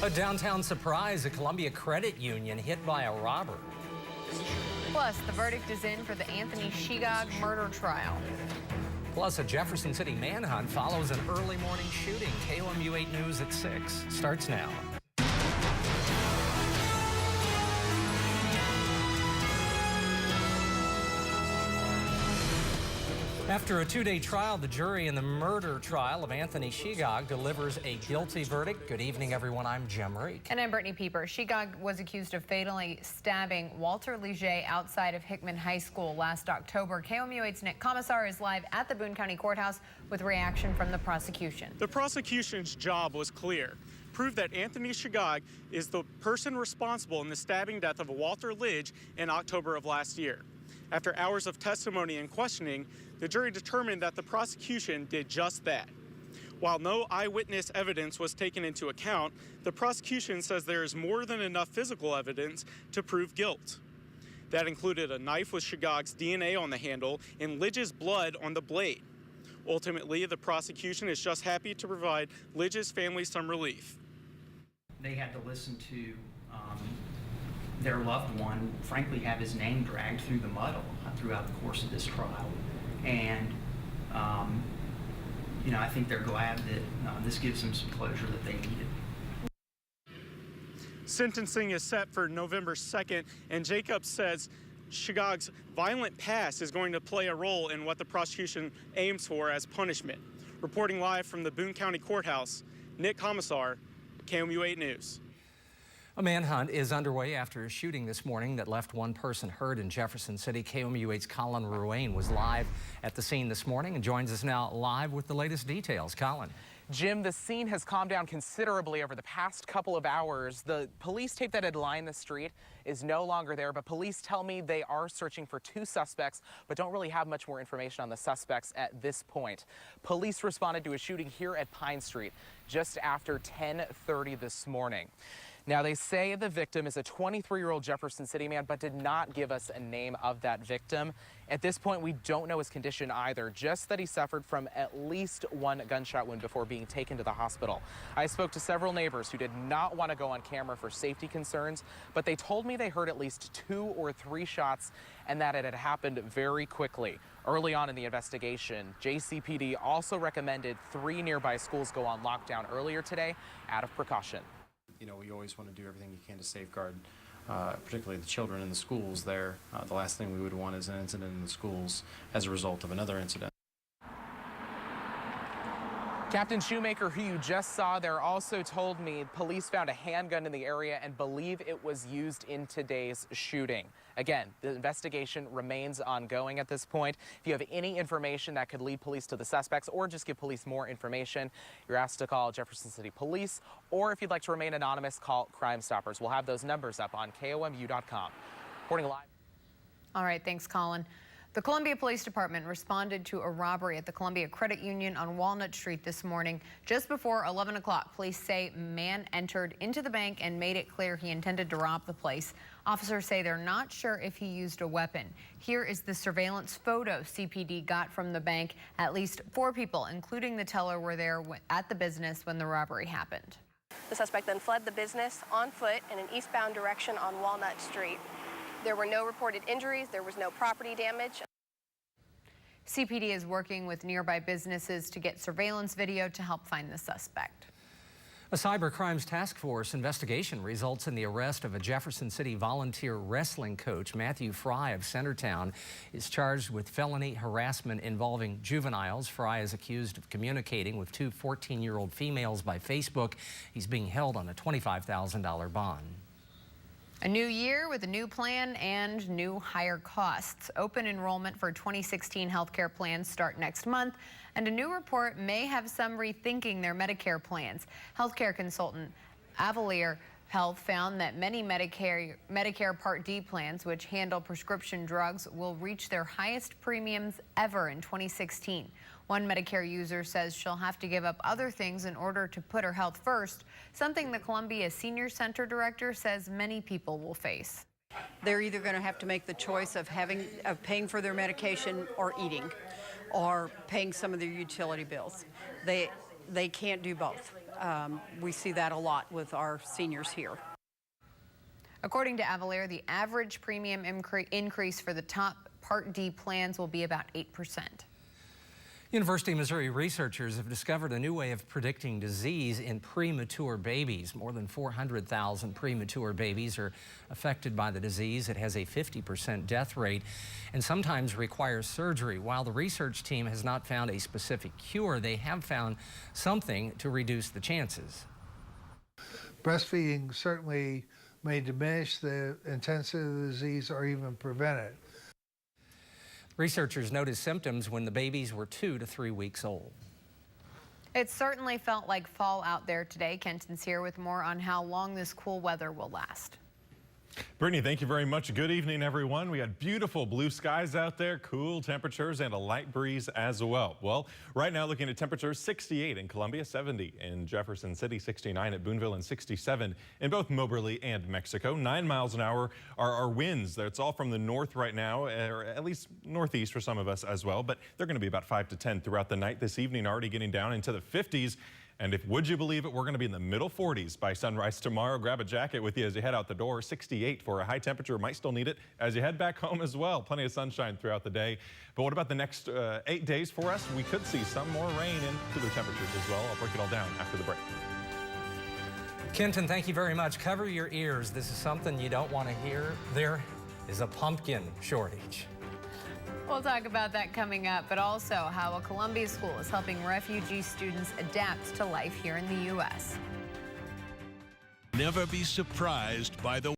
A downtown surprise, a Columbia credit union hit by a robber. Plus, the verdict is in for the Anthony Shigog murder trial. Plus, a Jefferson City manhunt follows an early morning shooting. KOMU 8 News at 6 starts now. After a two-day trial, the jury in the murder trial of Anthony Shigog delivers a guilty verdict. Good evening, everyone. I'm Jim Reek. And I'm Brittany Pieper. Shigog was accused of fatally stabbing Walter Leger outside of Hickman High School last October. KOMU 8's Nick Commissar is live at the Boone County Courthouse with reaction from the prosecution. The prosecution's job was clear. Prove that Anthony Shigog is the person responsible in the stabbing death of Walter Leger in October of last year. After hours of testimony and questioning, the jury determined that the prosecution did just that. While no eyewitness evidence was taken into account, the prosecution says there is more than enough physical evidence to prove guilt. That included a knife with Shigog's DNA on the handle and Leger's blood on the blade. Ultimately, the prosecution is just happy to provide Leger's family some relief. They had to listen to their loved one, frankly, have his name dragged through the mud throughout the course of this trial. And, I think they're glad that this gives them some closure that they needed. Sentencing is set for November 2nd, and Jacobs says Shigog's violent past is going to play a role in what the prosecution aims for as punishment. Reporting live from the Boone County Courthouse, Nick Commissar, KOMU 8 News. A manhunt is underway after a shooting this morning that left one person hurt in Jefferson City. KOMU 8's Colin Ruane was live at the scene this morning and joins us now live with the latest details. Colin. Jim, the scene has calmed down considerably over the past couple of hours. The police tape that had lined the street is no longer there, but police tell me they are searching for two suspects, but don't really have much more information on the suspects at this point. Police responded to a shooting here at Pine Street just after 10:30 this morning. Now, they say the victim is a 23-year-old Jefferson City man, but did not give us a name of that victim. At this point, we don't know his condition either, just that he suffered from at least one gunshot wound before being taken to the hospital. I spoke to several neighbors who did not want to go on camera for safety concerns, but they told me they heard at least 2 or 3 shots and that it had happened very quickly. Early on in the investigation, JCPD also recommended 3 nearby schools go on lockdown earlier today out of precaution. We always want to do everything you can to safeguard, particularly the children in the schools there. The last thing we would want is an incident in the schools as a result of another incident. Captain Shoemaker, who you just saw there, also told me police found a handgun in the area and believe it was used in today's shooting. Again, the investigation remains ongoing at this point. If you have any information that could lead police to the suspects or just give police more information, you're asked to call Jefferson City Police, or if you'd like to remain anonymous, call Crime Stoppers. We'll have those numbers up on KOMU.com. Reporting live. All right, thanks, Colin. The Columbia Police Department responded to a robbery at the Columbia Credit Union on Walnut Street this morning. Just before 11 o'clock, police say a man entered into the bank and made it clear he intended to rob the place. Officers say they're not sure if he used a weapon. Here is the surveillance photo CPD got from the bank. At least 4 people, including the teller, were there at the business when the robbery happened. The suspect then fled the business on foot in an eastbound direction on Walnut Street. There were no reported injuries. There was no property damage. CPD is working with nearby businesses to get surveillance video to help find the suspect. A cyber crimes task force investigation results in the arrest of a Jefferson City volunteer wrestling coach. Matthew Fry of Centertown is charged with felony harassment involving juveniles. Fry is accused of communicating with 2 14-year-old females by Facebook. He's being held on a $25,000 bond. A new year with a new plan and new higher costs. Open enrollment for 2016 healthcare plans start next month, and a new report may have some rethinking their Medicare plans. Healthcare consultant Avalier Health found that many Medicare Part D plans, which handle prescription drugs, will reach their highest premiums ever in 2016. One Medicare user says she'll have to give up other things in order to put her health first, something the Columbia Senior Center director says many people will face. They're either going to have to make the choice of paying for their medication or eating, or paying some of their utility bills. They can't do both. we see that a lot with our seniors here. According to Avalier, the average premium increase for the top Part D plans will be about 8%. University of Missouri researchers have discovered a new way of predicting disease in premature babies. More than 400,000 premature babies are affected by the disease. It has a 50% death rate and sometimes requires surgery. While the research team has not found a specific cure, they have found something to reduce the chances. Breastfeeding certainly may diminish the intensity of the disease or even prevent it. Researchers noticed symptoms when the babies were 2 to 3 weeks old. It certainly felt like fall out there today. Kenton's here with more on how long this cool weather will last. Brittany, thank you very much. Good evening, everyone. We had beautiful blue skies out there, cool temperatures, and a light breeze as well. Well, right now looking at temperatures 68 in Columbia, 70 in Jefferson City, 69 at Boonville, and 67 in both Moberly and Mexico. 9 miles an hour are our winds. It's all from the north right now, or at least northeast for some of us as well, but they're going to be about 5 to 10 throughout the night this evening, already getting down into the 50s. And if, would you believe it, we're going to be in the middle 40s by sunrise tomorrow. Grab a jacket with you as you head out the door. 68 for a high temperature. Might still need it as you head back home as well. Plenty of sunshine throughout the day. But what about the next 8 days for us? We could see some more rain and cooler temperatures as well. I'll break it all down after the break. Kenton, thank you very much. Cover your ears. This is something you don't want to hear. There is a pumpkin shortage. We'll talk about that coming up, but also how a Columbia school is helping refugee students adapt to life here in the U.S. Never be surprised by the